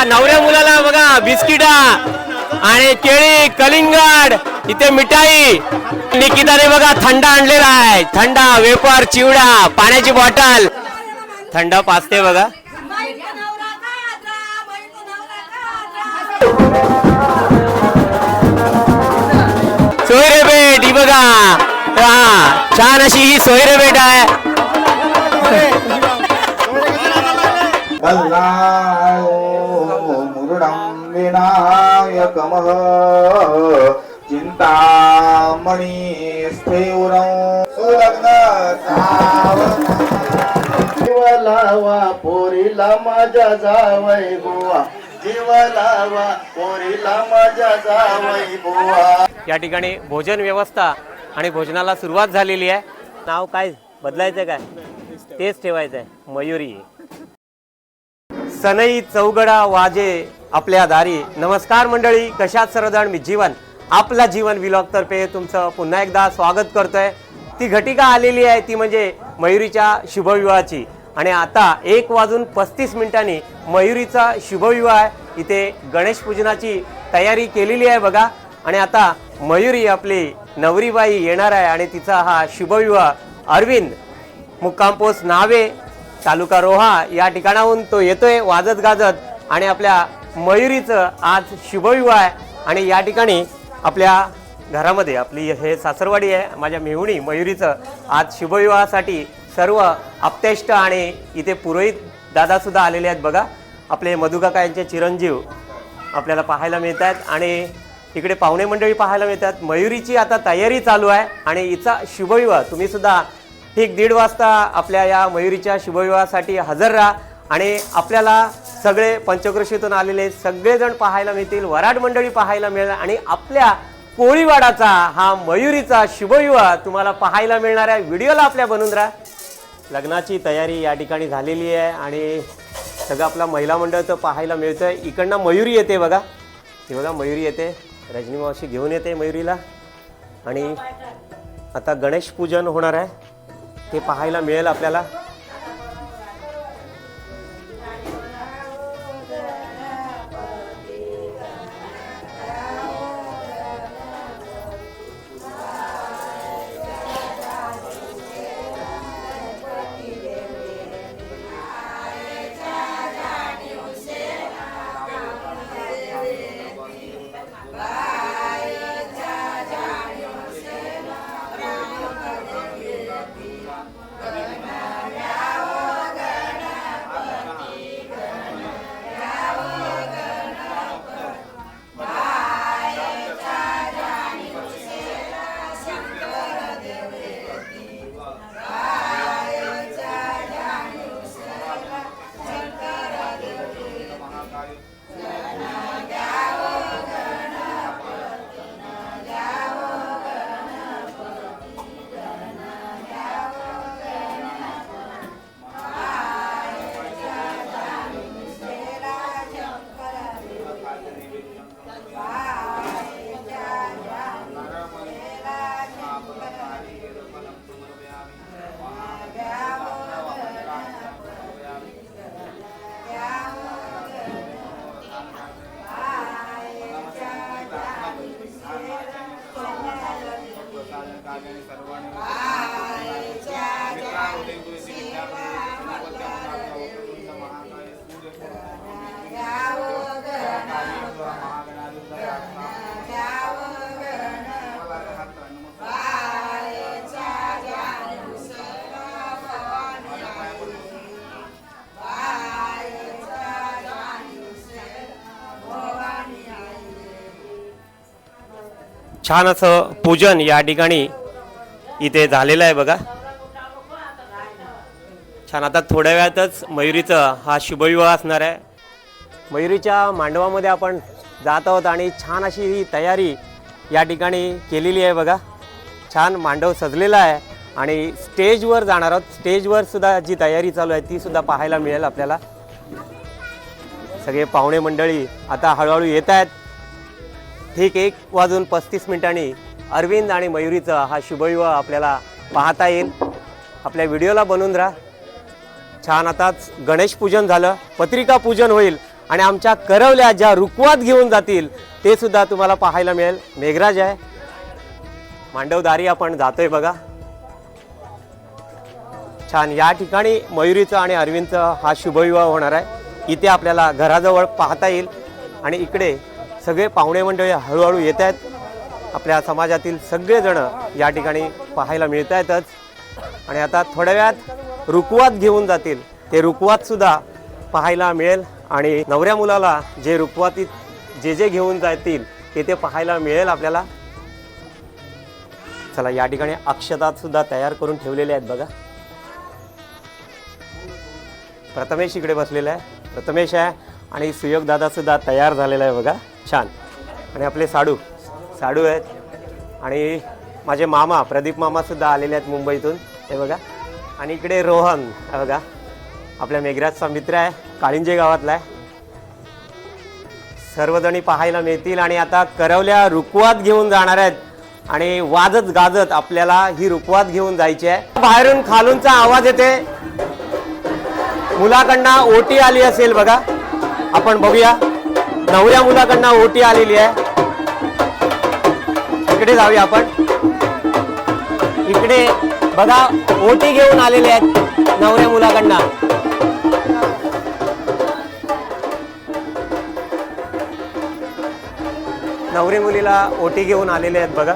नवऱ्या मुलाला बघा बिस्किटा आणि केळी कलिंगड इथे मिठाई निकिताने बघा थंड आणलेला आहे थंडा वेपर चिवडा पाण्याची बॉटल थंड पाजते बघा सोयरे बेट ही बघा छान अशी ही सोयरे बेट आहे विनायकमः चिंतामणी स्थेवरं सुलग्न जीवलावा पोरीला माझ्या जावई बुवा जीवलावा पोरीला माझ्या जावई बुवा। या ठिकाणी भोजन व्यवस्था आणि भोजनाला सुरुवात झालेली आहे। नाव काय बदलायचं काय तेच ठेवायचं आहे मयुरी। सनई चौगडा वाजे आपल्या दारी। नमस्कार मंडळी, कशात सर्वजण? मी जीवन आपला जीवन व्लॉग तर्फे तुमचं पुन्हा एकदा स्वागत करतोय। ती घटिका आलेली आहे ती म्हणजे मयुरीच्या शुभविवाहाची आणि आता 1:35 मयुरीचा शुभविवाह इथे गणेश पूजनाची तयारी केलेली आहे बघा। आणि आता मयुरी आपली नवरीबाई येणार आहे आणि तिचा हा शुभविवाह अरविंद मुक्काम पोस्ट नावे तालुका रोहा या ठिकाणाहून तो येतोय वाजत गाजत आणि आपल्या मयुरीचं आज शुभविवाह आहे। आणि या ठिकाणी आपल्या घरामध्ये आपली हे सासरवाडी आहे माझ्या मेहुणी मयुरीचं आज शुभविवाहासाठी सर्व आप्तेष्ट आणि इथे पुरोहित दादा सुद्धा आलेले आहेत बघा। आपले मधुकाका यांचे चिरंजीव आपल्याला पाहायला मिळतात आणि इकडे पाहुणे मंडळी पाहायला मिळतात। मयुरीची आता तयारी चालू आहे आणि हिचा शुभविवाह तुम्ही सुद्धा ठीक 1:30 वाजता आपल्या या मयुरीच्या शुभविवाहासाठी हजर राहा आणि आपल्याला सगळे पंचक्रोशीतून आलेले सगळेजण पाहायला मिळतील, वराड मंडळी पाहायला मिळेल आणि आपल्या कोळीवाडाचा हा मयुरीचा शुभविवाह तुम्हाला पाहायला मिळणार आहे। व्हिडिओला आपल्या बनवून राहा। लग्नाची तयारी या ठिकाणी झालेली आहे आणि सगळं आपला महिला मंडळ तर पाहायला मिळतंय। इकडनं मयुरी येते बघा, हे बघा मयुरी येते, रजनी मावशी घेऊन येते मयुरीला आणि आता गणेश पूजन होणार आहे ते पाहायला मिळेल आपल्याला। छान असं पूजन या ठिकाणी इथे झालेलं आहे बघा। छान आता थोड्या वेळातच मयुरीचा हा शुभविवाह असणार आहे। मयुरीच्या मांडवामध्ये आपण जात आहोत आणि छान अशी ही तयारी या ठिकाणी केलेली आहे बघा। छान मांडव सजलेला आहे आणि स्टेजवर जाणार आहोत। स्टेजवर सुद्धा जी तयारी चालू आहे ती सुद्धा पाहायला मिळेल आपल्याला। सगळे पाहुणे मंडळी आता हळूहळू येत आहेत। ठीक 1:35 अरविंद आणि मयुरीचा हा शुभविवाह आपल्याला पाहता येईल. आपल्या व्हिडिओला बनवून राहा. छान. आताच गणेश पूजन झालं, पत्रिका पूजन होईल आणि आमच्या करवल्या ज्या रुकवात घेऊन जातील ते सुद्धा तुम्हाला पाहायला मिळेल. मेघराज आहे, मांडवदारी आपण जातोय बघा. छान. या ठिकाणी मयुरीचा आणि अरविंदचा हा शुभविवाह होणार आहे. इथे आपल्याला घराजवळ पाहता येईल आणि इकडे सगळे पाहुणे मंडळी हळूहळू येत आहेत. आपल्या समाजातील सगळेजण या ठिकाणी पाहायला मिळत आहेतच. आणि आता थोड्या वेळात रुकवात घेऊन जातील, ते रुकवात सुद्धा पाहायला मिळेल. आणि नवऱ्या मुलाला जे रुकवातीत जे घेऊन जातील ते पाहायला मिळेल आपल्याला. चला, या ठिकाणी अक्षतात सुद्धा तयार करून ठेवलेले आहेत बघा. प्रथमेश इकडे बसलेला आहे, प्रथमेश आहे आणि सुयोग दादा सुद्धा तयार झालेला आहे बघा. छान. आणि आपले साडू आहेत आणि माझे मामा प्रदीप मामा सुद्धा आलेले आहेत मुंबईतून, हे बघा. आणि इकडे रोहन हे बघा, आपल्या मेघराजचा मित्र आहे, काळिंजे गावातला आहे. सर्वजणी पाहायला मिळतील. आणि आता करवल्या रुकवात घेऊन जाणार आहेत आणि वाजत गाजत आपल्याला ही रुकवात घेऊन जायची आहे. बाहेरून खालूनचा आवाज येते, मुलाकडनं ओटी आली असेल बघा. आपण बघूया, नवऱ्या मुलाकडनं ओटी आलेली आहे. इकडे जाऊया आपण. इकडे बघा, ओटी घेऊन आलेले आहेत नवऱ्या मुलाकडनं. नवरी मुलीला ओटी घेऊन आलेले आहेत बघा.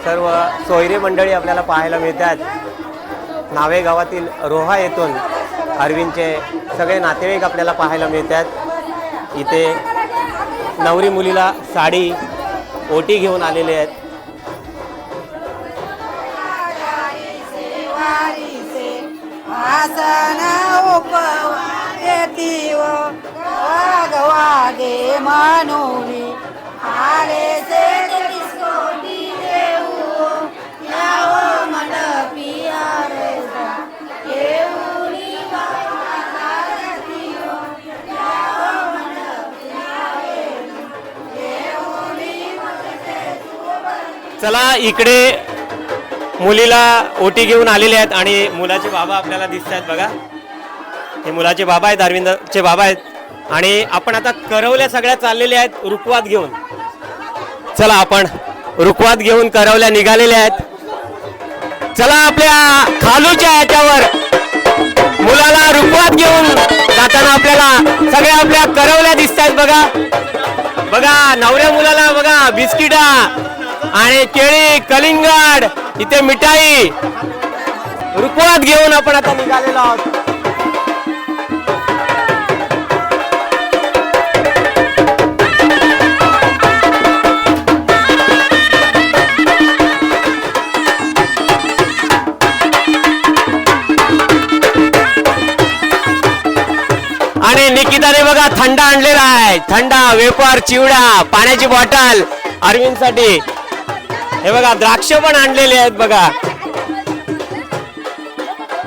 सर्व सोयरे मंडळी आपल्याला पाहायला मिळतात. नावे गावातील रोहा येथून अरविंदचे सगळे नातेवाईक आपल्याला पाहायला मिळतात. इथे नवरी मुलीला साडी ओटी घेऊन आलेले आहेत. चला, इकडे मुलीला ओटी घेऊन आलेले आहेत आणि मुलाचे बाबा आपल्याला दिसत आहेत बघा. हे मुलाचे बाबा आहेत, अरविंदचे बाबा आहेत. आणि आपण आता करवल्या सगळ्या चाललेल्या आहेत रुकवात घेऊन. चला, आपण रुकवात घेऊन करवल्या निघालेल्या आहेत. चला, आपल्या खालूच्या ह्याच्यावर मुलाला रुकवात घेऊन जाताना आपल्याला सगळ्या आपल्या करवल्या दिसत आहेत बघा. बघा, नवऱ्या मुलाला बघा बिस्किटा आणि केळी, कलिंगड, इथे मिठाई रुकवात घेऊन आपण आता निघालेलो आहोत. आणि निकिताने बघा थंड आणलेला आहे, थंडा, वेपर, चिवडा, पाण्याची बॉटल अरविंदसाठी. हे बघा, द्राक्ष पण आणलेले आहेत बघा.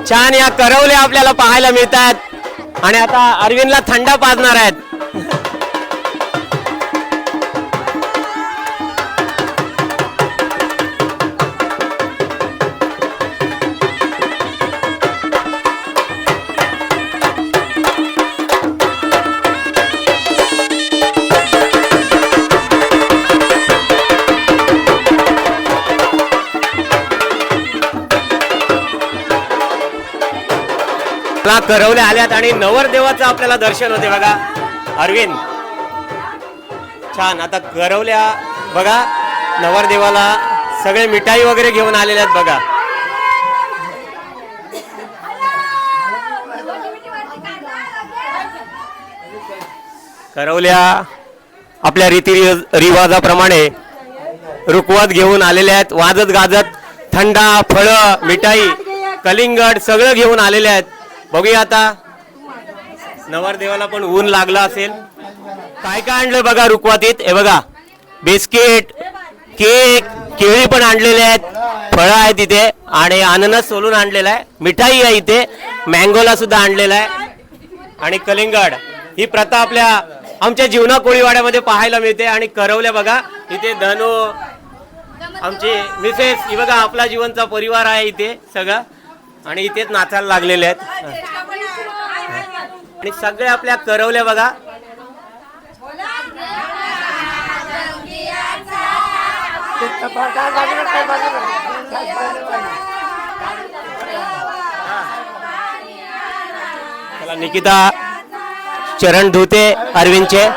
छान. या करवल्या आपल्याला पाहायला मिळतात आणि आता अरविंदला थंडा पाजणार आहेत. करवल्या आल्यात आणि नवरदेवाचं आपल्याला दर्शन होते बघा. अरविंद छान. आता करवल्या बघा, नवरदेवाला सगळे मिठाई वगैरे घेऊन आलेले आहेत बघा. करवल्या आपल्या रीती रिवाजाप्रमाणे रुकवत घेऊन आलेले आहेत. वाजत गाजत थंडा, फळं, मिठाई, कलिंगड सगळं घेऊन आलेले आहेत. बघूया आता नवरदेवाला पण ऊन लागला असेल. काय काय आणलं बघा रुखवातीत. हे बघा बिस्किट, केक, केळी पण आणलेले आहेत, फळं आहेत इथे आणि अननस सोलून आणलेला आहे. मिठाई आहे इथे, मँगोला सुद्धा आणलेला आहे आणि कलिंगड. ही प्रथा आमच्या जीवना कोळीवाड्यामध्ये पाहायला मिळते. आणि करवल्या बघा इथे धनु, आमची मिसेस, ही बघा आपला जीवनचा परिवार आहे इथे सगळं आणि इथेच नाचायला लागलेले आहेत. आणि सगळे आपल्या करवल्या बघा. चला निकिता चरण धुते अरविंदचे.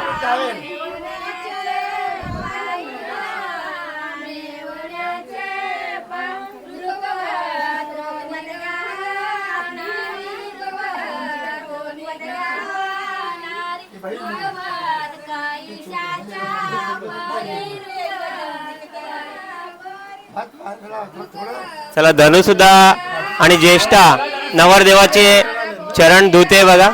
चला धनु सुद्धा आणि ज्येष्ठा नवरदेवाचे चरण धुते बघा.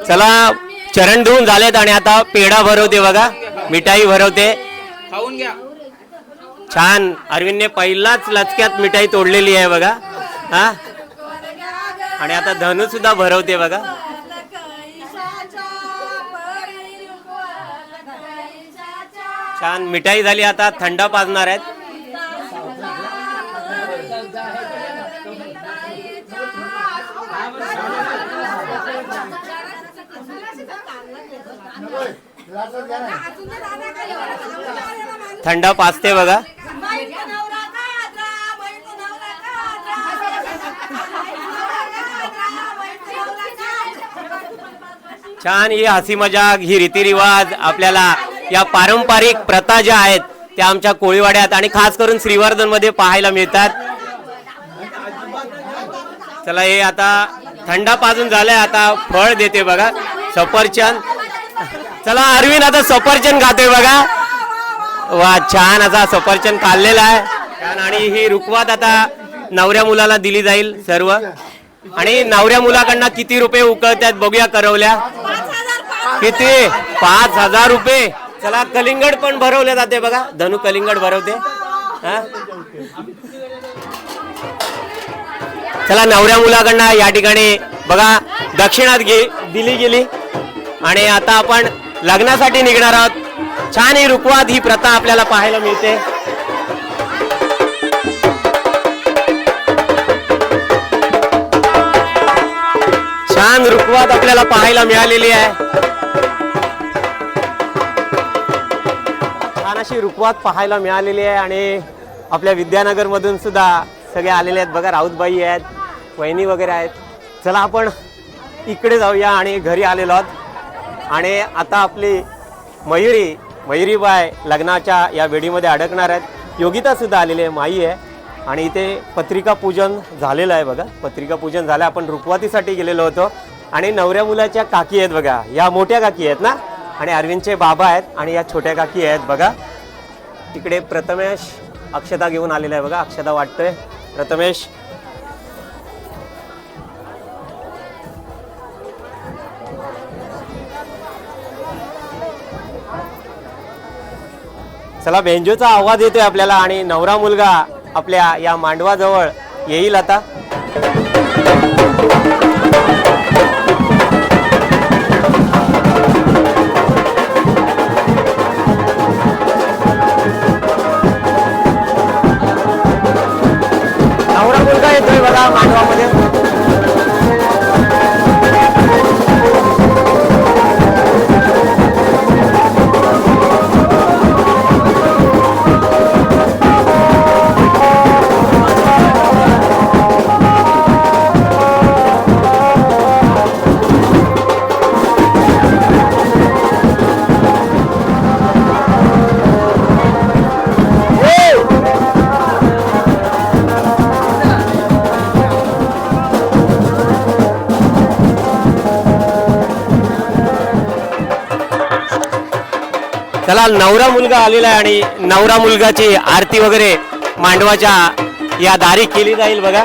चला चरण धुवून झालेत आणि आता पेढा भरवते बघा, मिठाई भरवते. खाऊन घ्या. छान, अरविंदने पहिलाच लचक्यात मिठाई तोडलेली आहे बघा. हा, आणि आता धनु सुद्धा भरवते बघा. छान मिठाई झाली, आता थंड पाजणार आहेत. थंड पाजते बघा. छान, ही हसी मजाक, ही रीतिरिवाज, आपल्याला या पारंपरिक प्रथा ज्या आहेत त्या आमच्या कोळीवाड्यात आणि खास करून श्रीवर्धन मध्ये पाहायला मिळतात. चला हे आता थंडा पाजून झालाय, आता फळ देते बघा, सफरचंद. चला अरविंद आता सफरचंद खातोय बघा. वा, छान असा सफरचंद खाल्लेला आहे. छान, आणि ही रुखवात आता नवऱ्या मुलाला दिली जाईल सर्व. आणि नवऱ्या मुलाकडनं किती रुपये उकळतात बघूया करवल्या. किती? 5,000 रुपये. चला कलिंगड पण भरवले जाते बघा, धनु कलिंगड भरवते. चला नवऱ्या मुलाकडनं या ठिकाणी बघा दक्षिणात दिली गेली आणि आता आपण लग्नासाठी निघणार आहोत. छान ही रुखवात, ही प्रथा आपल्याला पाहायला मिळते. छान रुखवात आपल्याला पाहायला मिळालेली आहे. छान अशी रुखवात पाहायला मिळालेली आहे आणि आपल्या विद्यानगर मधून सुद्धा सगळे आलेले आहेत बघा. राऊतबाई आहेत, वहिनी वगैरे आहेत. चला आपण इकडे जाऊया आणि घरी आलेलो आहोत. आणि आता आपली मयुरीबाई लग्नाच्या या वेडीमध्ये अडकणार आहेत. योगिता सुद्धा आलेली आहे, माई आहे. आणि इथे पत्रिका पूजन झालेलं आहे बघा. पत्रिका पूजन झालं, आपण रुखवातीसाठी गेलेलो होतो. आणि नवऱ्या मुलाच्या काकी आहेत बघा, या मोठ्या काकी आहेत ना, आणि अरविंदचे बाबा आहेत आणि या छोट्या काकी आहेत बघा. तिकडे प्रथमेश अक्षता घेऊन आलेला आहे बघा, अक्षता वाटतोय प्रथमेश. चला बेंजोचा आवाज येतोय आपल्याला आणि नवरा मुलगा आपल्या या मांडवाजवळ येईल आता. नवरा मुलगा येतोय बघा मांडवामध्ये. चला नवरा मुलगा आलेला आहे आणि नवरा मुलगाची आरती वगैरे मांडवाच्या या दारी केली जाईल बघा.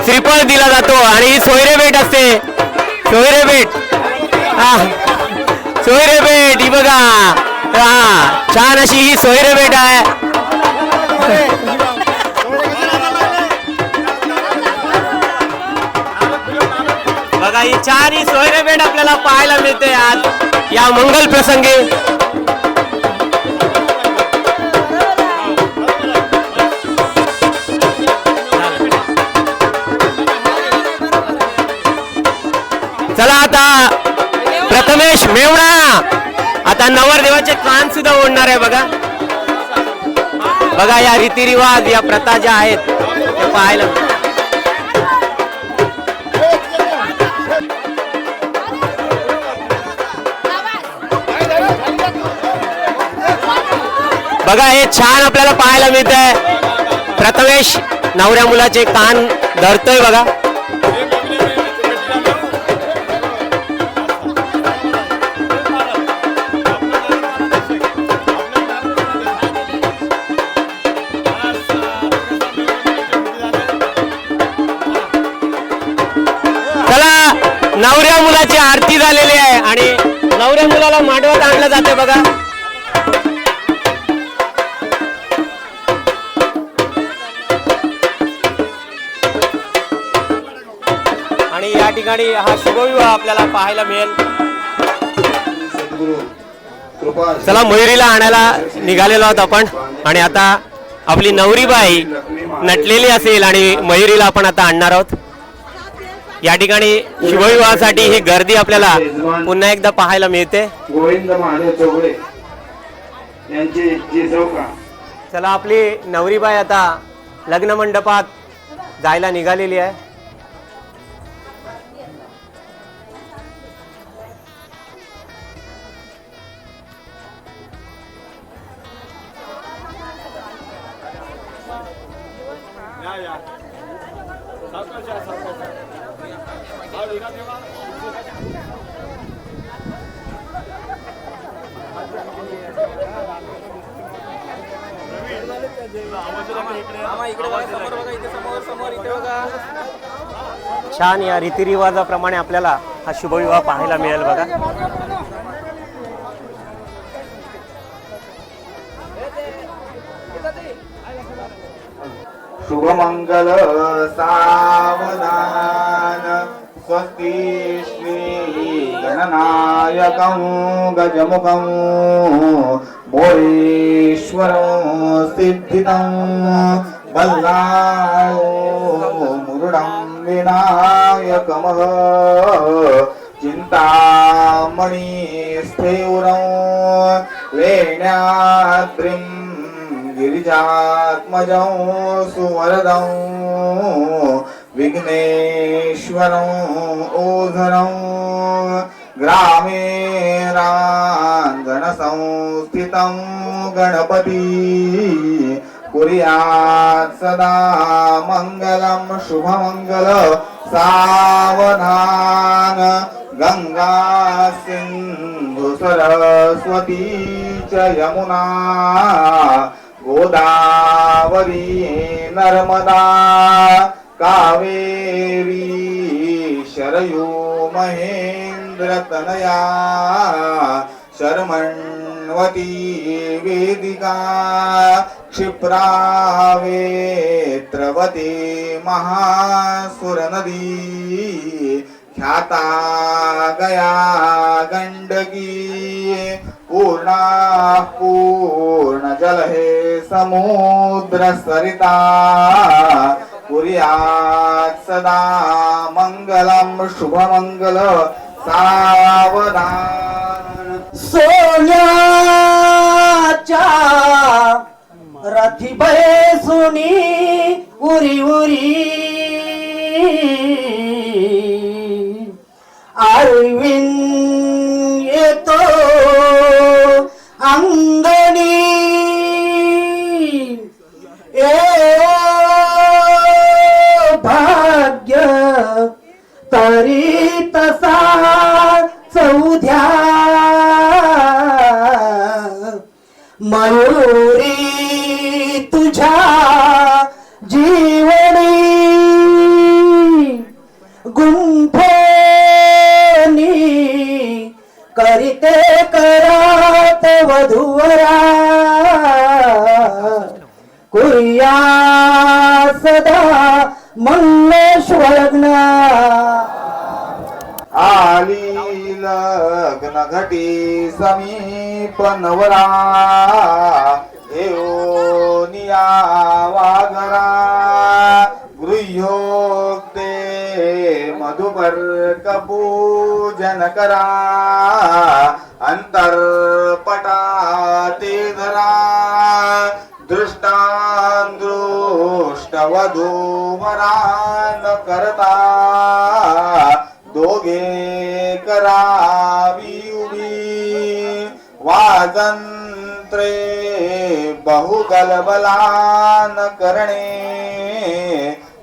श्रीफळ दिला जातो आणि ही सोयरे भेट असते. सोयरे भेट, हा सोयरे भेट ही बघा. हा छान अशी ही सोयरे भेट आहे. बघा ही छान ही सोयरे भेट आपल्याला पाहायला मिळते आज या मंगल प्रसंगी. चला आता प्रथमेश मेवणा आता नवरदेवाचे कान सुद्धा ओढणार आहे बघा. बघा या रीतिरिवाज या प्रथा ज्या आहेत ते पाहायला. बघा हे छान आपल्याला पाहायला मिळत आहे. प्रथमेश नवऱ्या मुलाचे कान धरतोय बघा. नवऱ्या मुलाची आरती झालेली आहे आणि नवऱ्या मुलाला मांडवात आणलं जाते बघा. आणि या ठिकाणी हा शुभविवाह आपल्याला पाहायला मिळेल. चला मयुरीला आणायला निघालेलो आहोत आपण आणि आता आपली नवरीबाई नटलेली असेल आणि मयुरीला आपण आता आणणार आहोत. या ठिकाणी शुभविवाहासाठी ही गर्दी आपल्याला पुन्हा एकदा पाहायला मिळते. गोविंद महादेव चौगडे यांची जिजवका. चला आपली नवरीबाई आता लग्न मंडपात जायला निघालेली आहे. छान या रीतिरिवाजाप्रमाणे आपल्याला हा शुभविवाह पाहायला मिळेल बघा. शुभमंगल सावधान स्वस्ति श्री गणनायकं गजमुखं भोरेश्वरं सिद्धितं बल्लाळो मुरुडं विनायकमः चिंतामणी स्थेउरं वेण्याद्रिं गिरिजात्मजं सुवरदं विघ्नेश्वरं ओझरं ग्रामे रांगणसंस्थितं गणपती कुर्यात् सदा मंगलं शुभमंगल सावधान गंगा सिंधु सरस्वती च यमुना गोदावरी नर्मदा कावेरी शरयू महेंद्र तनया शर्मण्वती वेदिका क्षिप्रा वेत्रवती महासुरनदी ख्याता गया गंडकी पूर्णा पूर्ण जल हे समुद्र सरिता कुर्यात् सदा मंगलम शुभमंगल सावधान सोन्याच्या रथी बसूनी उरी उरी अरविंद येतो अंगणी ए भाग्य तरी तसा चौध्या मयुरी तुझ्या जीवनी गुंफोनी करीते करात वधूवरा कुर्या सदा मंगलेश्वर आली लग्न घटी समीप नवरा एओनिया वागरा गृह्योक्ते मधुपर्क पूजन करा अंतर्पटाते धरा दृष्टांदृष्टवधूवरा न करता दोघे करावी उभी वाजंत्रे बहुगलबलान करणे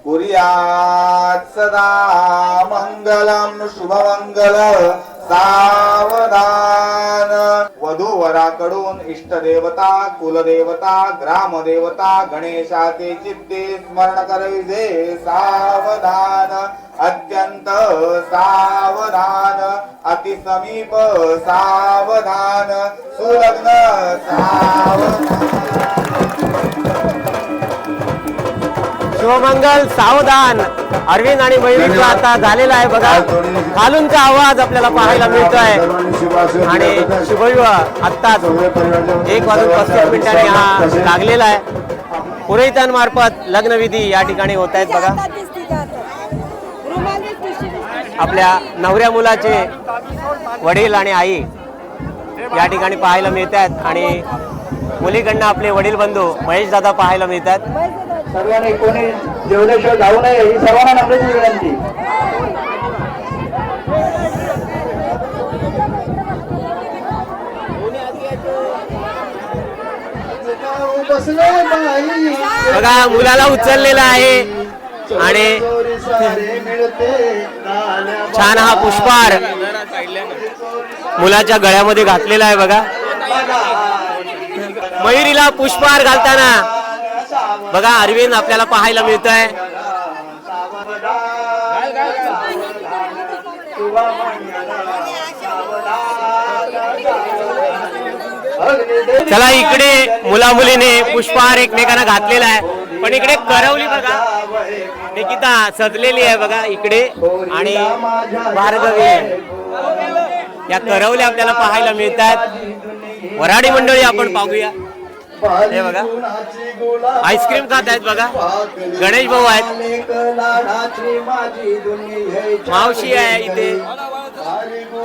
कुर्यात् सदा मंगलम शुभमंगल सावधान वधूवराकडून इष्टदेवता कुलदेवता ग्रामदेवता गणेशाचे चित्ते स्मरण करविजे सावधान अत्यंत सावधान अतिसमीप सावधान सुलग्न सावधान शुभमंगल सावधान अरविंद आणि मयुरीचा आता झालेला आहे बघा. खालूनचा आवाज आपल्याला पाहायला मिळतोय आणि शुभविवाह आत्ताच 1:35 हा लागलेला आहे. पुरोहितांमार्फत लग्नविधी या ठिकाणी होत आहेत बघा. आपल्या नवऱ्या मुलाचे वडील आणि आई या ठिकाणी पाहायला मिळत आहेत आणि मुलीकडनं आपले वडील बंधू महेश दादा पाहायला मिळतात. सर्वांनी कोणी जेवल्याशिवाय जाऊ नये ही सर्वांना नम्र विनंती. बघा मुलाला उचललेला आहे आणि छान हा पुष्पहार मुलाच्या गळ्यामध्ये घातलेला आहे बघा. मयुरीला पुष्पहार घालताना बघा अरविंद आपल्याला पाहायला मिळतोय. चला इकडे मुला मुलीने पुष्पहार एकमेकांना घातलेला आहे पण इकडे करवली बघा निकिता सजलेली आहे बघा इकडे आणि भार्गवी या करवल्या आपल्याला पाहायला मिळतात. वराडी मंडळी आपण पाहूया. हे बघा आईस्क्रीम खात आहेत बघा. गणेश भाऊ आहेत, मावशी आहे इथे.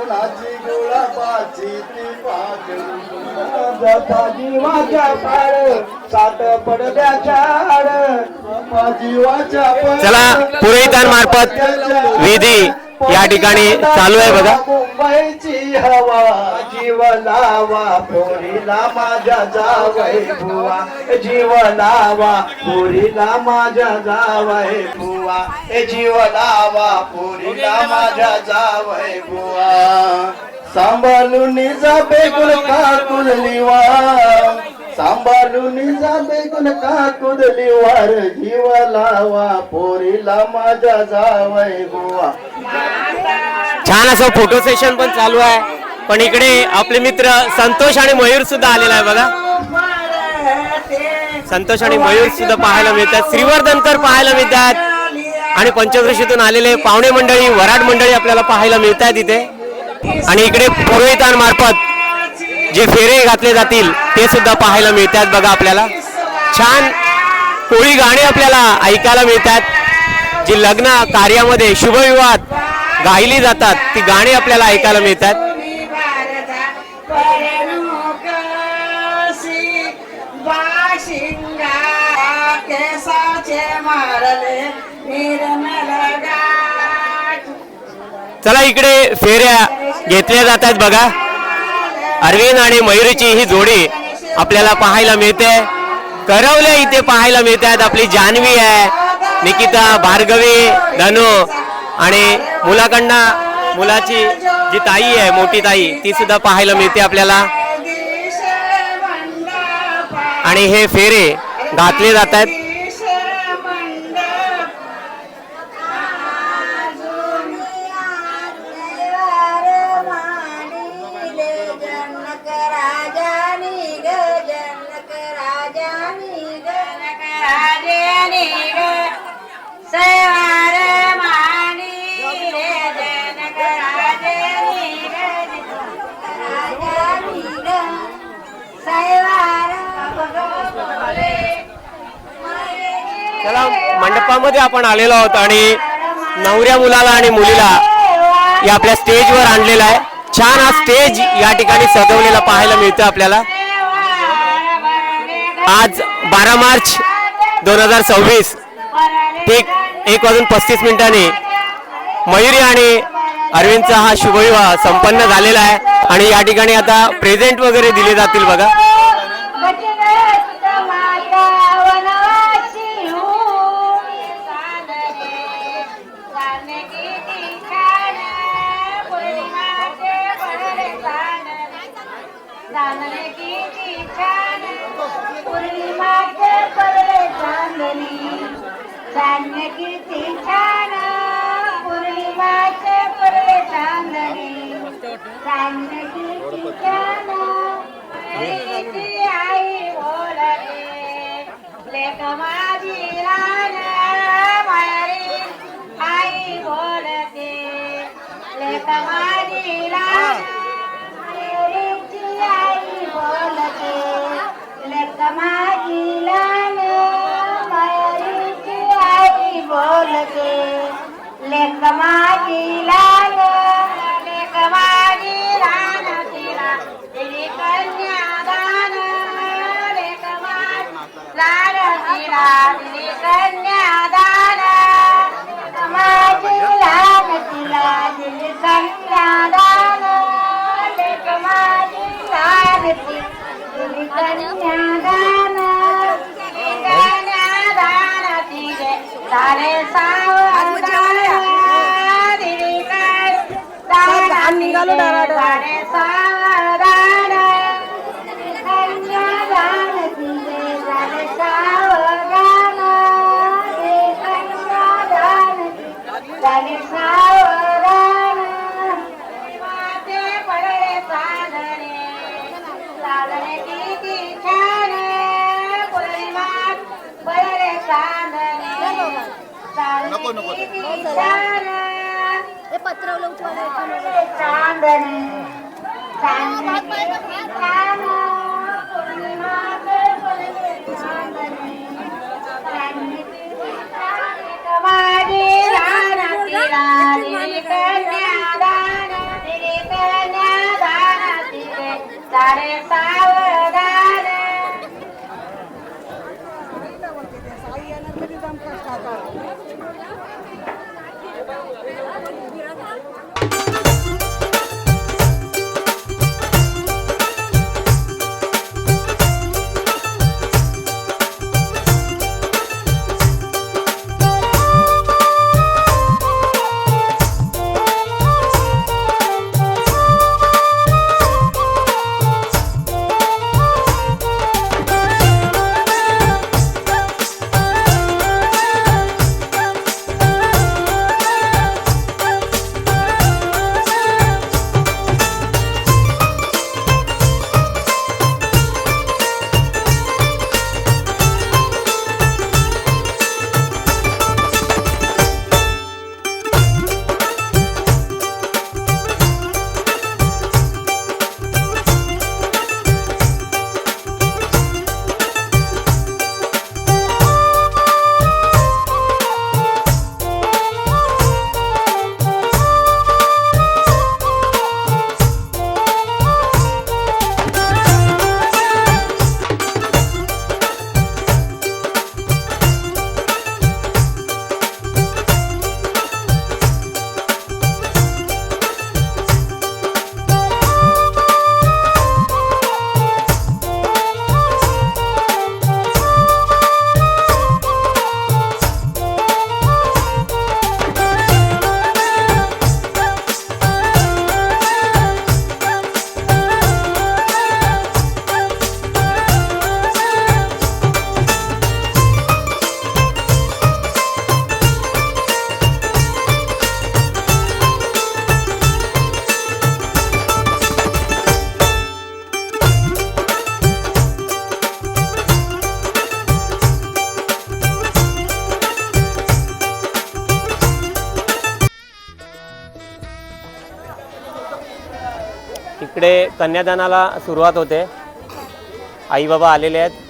कुणाची गुलाबाची ती पाकळी जसा जीवाच्या पाड सात पडद्याच्या आड जीवाच्या चला पुरोहितांमार्फत विधी या ठिकाणी चालू आहे बघा. मुंबईची हवा जीव लावा पोरीला माझ्या जावई बुवा जीव लावा पोरीला माझ्या जावई बुवा जीव लावा पोरीला माझ्या जावई बुवा सांभाळून जा बेगुल काकुल लिवार सांभाळून जा बेगुल काकुल लिवार जीव लावा पोरीला माझ्या जावई बुवा छान असं फोटो सेशन पण चालू आहे. पण इकडे आपले मित्र संतोष आणि मयूर सुद्धा आलेला आहे बघा. संतोष आणि मयूर सुद्धा पाहायला मिळतात. श्रीवर्धनकर पाहायला मिळतात आणि पंचक्रोशीतून आलेले पाहुणे मंडळी वराड मंडळी आपल्याला पाहायला मिळत आहेत इथे. आणि इकडे पुरोहितांमार्फत जे फेरे घातले जातील ते सुद्धा पाहायला मिळतात बघा. आपल्याला छान कोळी गाणी आपल्याला ऐकायला मिळतात. जी लग्न कार्यामध्ये शुभविवाहात गायली जातात ती गाणी आपल्याला ऐकायला मिळतात. चला इकडे फेऱ्या घेतल्या जात आहेत बघा. अरविंद आणि मयुरीची ही जोडी आपल्याला पाहायला मिळते. करवले इथे पाहायला मिळतात. आपली जान्हवी आहे, निकिता, भार्गवी, धनु आणि मुलाकडनं मुलाची जी ताई आहे मोठी ताई ती सुद्धा पाहायला मिळते आपल्याला. आणि हे फेरे घातले जात आहेत. चला मंडपामध्ये आपण आलेलो आहोत आणि नवऱ्या मुलाला आणि मुलीला या आपल्या स्टेजवर आणलेला आहे. छान हा स्टेज या ठिकाणी सजवलेला पाहायला मिळतं आपल्याला. आज 12 मार्च 2026 ठीक 1:35 मयुरी आणि अरविंदचा हा शुभविवाह संपन्न झालेला आहे. आणि या ठिकाणी आता प्रेझेंट वगैरे दिले जातील बघा. सारे सावधान इकडे कन्यादानाला सुरुवात होते. आई बाबा आलेले आहेत.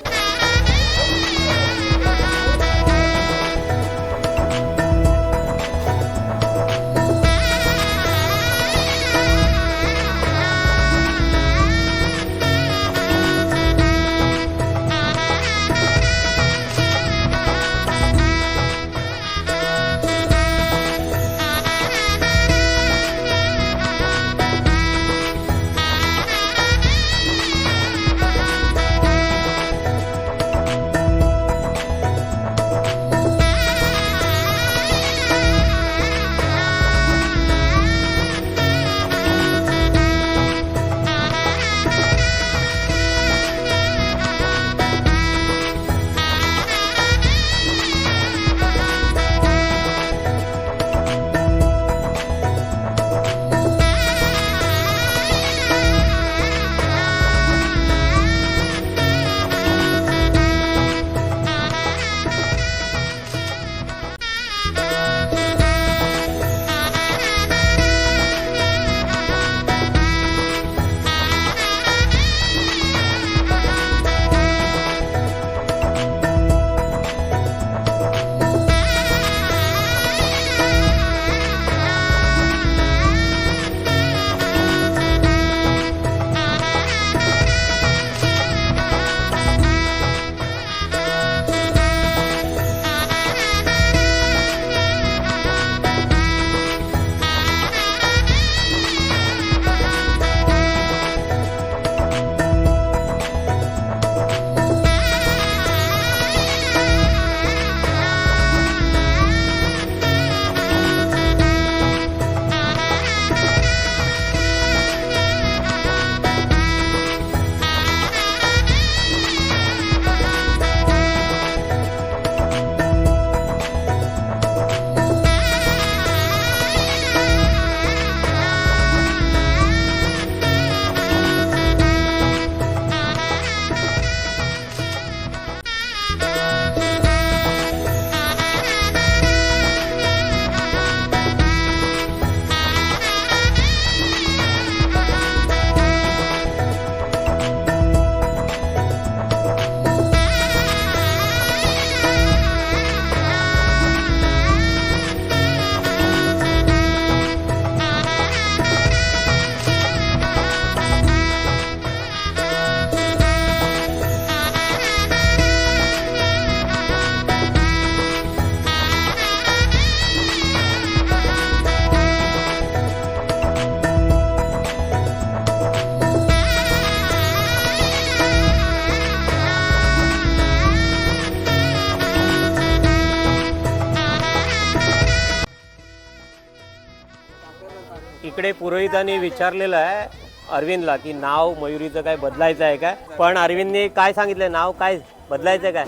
इकडे पुरोहितांनी विचारलेलं आहे अरविंदला की नाव मयुरीचं काय बदलायचं आहे काय, पण अरविंदने काय सांगितलं, नाव काय बदलायचं काय,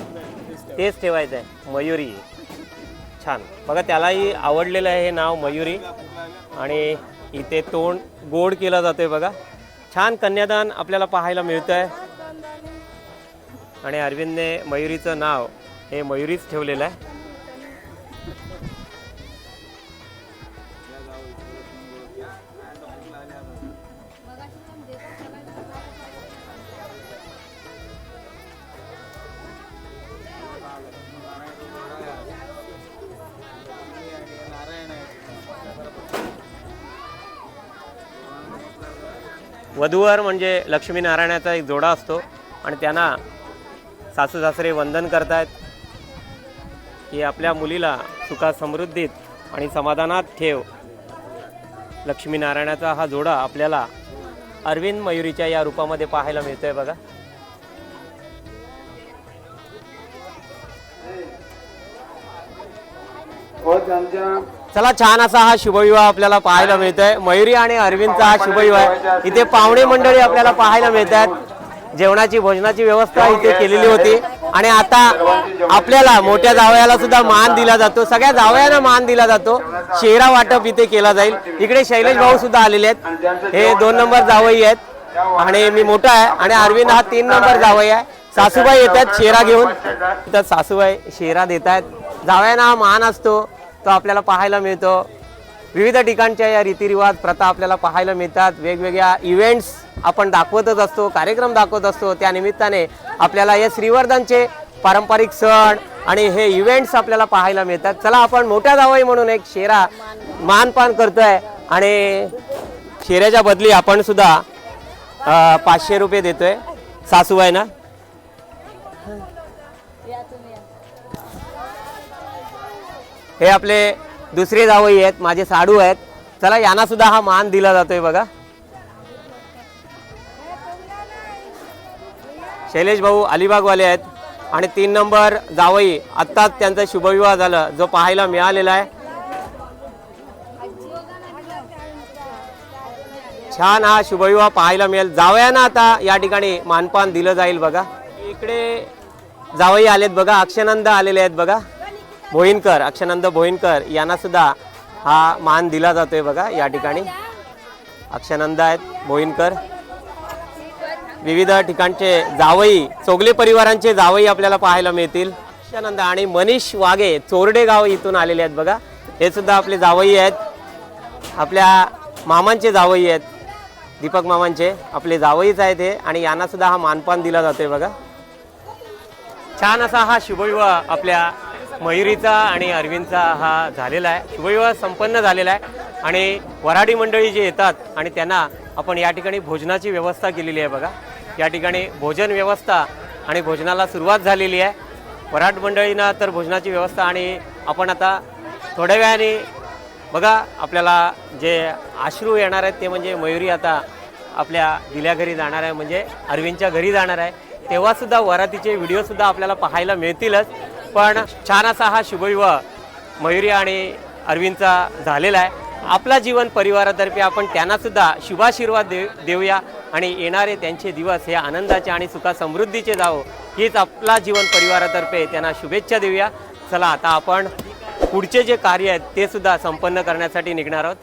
तेच ठेवायचं आहे मयुरी. छान बघा, त्यालाही आवडलेलं आहे हे नाव मयुरी. आणि इथे तोंड गोड केलं जातोय बघा. छान कन्यादान आपल्याला पाहायला मिळतं आहे. आणि अरविंदने मयुरीचं नाव हे मयुरीच ठेवलेलं आहे. वधूवर म्हणजे लक्ष्मीनारायणाचा एक जोडा असतो आणि त्यांना सासू सासरे वंदन करतायत की आपल्या मुलीला सुखात समृद्धीत आणि समाधानात ठेव. लक्ष्मीनारायणाचा हा जोडा आपल्याला अरविंद मयुरीच्या या रूपामध्ये पाहायला मिळतोय बघा. चला, छान असा हा शुभविवाह आपल्याला पाहायला मिळतोय. मयुरी आणि अरविंदचा हा शुभविवाह. इथे पाहुणे मंडळी आपल्याला पाहायला मिळतात. जेवणाची भोजनाची व्यवस्था इथे केलेली होती. आणि आता आपल्याला मोठ्या जावयाला सुद्धा मान दिला जातो. सगळ्या जावयांना मान दिला जातो. शेरा वाटप इथे केला जाईल. इकडे शैलेश भाऊ सुद्धा आलेले आहेत. हे 2 नंबर जावई आहेत आणि मी मोठा आहे. आणि अरविंद हा 3 नंबर जावई आहे. सासूबाई येतात शेरा घेऊन. तर सासूबाई शेरा देत आहेत. जावयांना हा मान असतो तो आपल्याला पाहायला मिळतो. विविध ठिकाणच्या या रीतिरिवाज प्रथा आपल्याला पाहायला मिळतात. वेगवेगळ्या इव्हेंट्स आपण दाखवतच असतो, कार्यक्रम दाखवत असतो. त्या निमित्ताने आपल्याला या श्रीवर्धनचे पारंपरिक सण आणि हे इव्हेंट्स आपल्याला पाहायला मिळतात. चला, आपण मोठ्या जावई म्हणून एक शेरा मानपान करतोय आणि शेऱ्याच्या बदली आपण सुद्धा 500 रुपये देतोय सासूबाईंना. हे आपले दुसरे जावई आहेत, माझे साडू आहेत. चला, यांना सुद्धा हा मान दिला जातोय बघा. शैलेश भाऊ अलिबागवाले आहेत आणि 3 नंबर जावई आत्ताच त्यांचा शुभविवाह झाला जो पाहायला मिळालेला आहे. छान हा शुभविवाह पाहायला मिळेल. जावयांना आता या ठिकाणी मानपान दिलं जाईल बघा. इकडे जावई आलेत बघा, अक्षनंद आलेले आहेत बघा. भोईनकर, अक्षनंद भोईनकर यांना सुद्धा हा मान दिला जातोय बघा. या ठिकाणी अक्षनंद आहेत भोईनकर. विविध ठिकाणचे जावई, चोगले परिवारांचे जावई आपल्याला पाहायला मिळतील. अक्षनंद आणि मनीष वाघे चोरडे गाव इथून आलेले आहेत बघा. हे सुद्धा आपले जावई आहेत. आपल्या मामांचे जावई आहेत, दीपक मामांचे आपले जावईच आहेत हे. आणि यांना सुद्धा हा मानपान दिला जातोय बघा. छान असा हा शुभविवाह आपल्या मयुरीचा आणि अरविंदचा हा झालेला आहे. शुभविवाह संपन्न झालेला आहे. आणि वऱ्हाडी मंडळी जे येतात आणि त्यांना आपण या ठिकाणी भोजनाची व्यवस्था केलेली आहे बघा. या ठिकाणी भोजन व्यवस्था आणि भोजनाला सुरुवात झालेली आहे. वऱ्हाड मंडळींना तर भोजनाची व्यवस्था. आणि आपण आता थोड्या वेळाने बघा आपल्याला जे अश्रू येणार आहेत ते म्हणजे मयुरी आता आपल्या दिल्या घरी जाणार आहे, म्हणजे अरविंदच्या घरी जाणार आहे. तेव्हासुद्धा वरातीचे व्हिडिओसुद्धा आपल्याला पाहायला मिळतीलच. पण छान असा हा शुभविवाह मयुरी आणि अरविंदचा झालेला आहे. आपला जीवन परिवारातर्फे आपण त्यांनासुद्धा शुभाशीर्वाद देऊया आणि येणारे त्यांचे दिवस हे आनंदाचे आणि सुखा समृद्धीचे जावो हीच आपला जीवन परिवारातर्फे त्यांना शुभेच्छा देऊया. चला, आता आपण पुढचे जे कार्य आहेत ते सुद्धा संपन्न करण्यासाठी निघणार आहोत.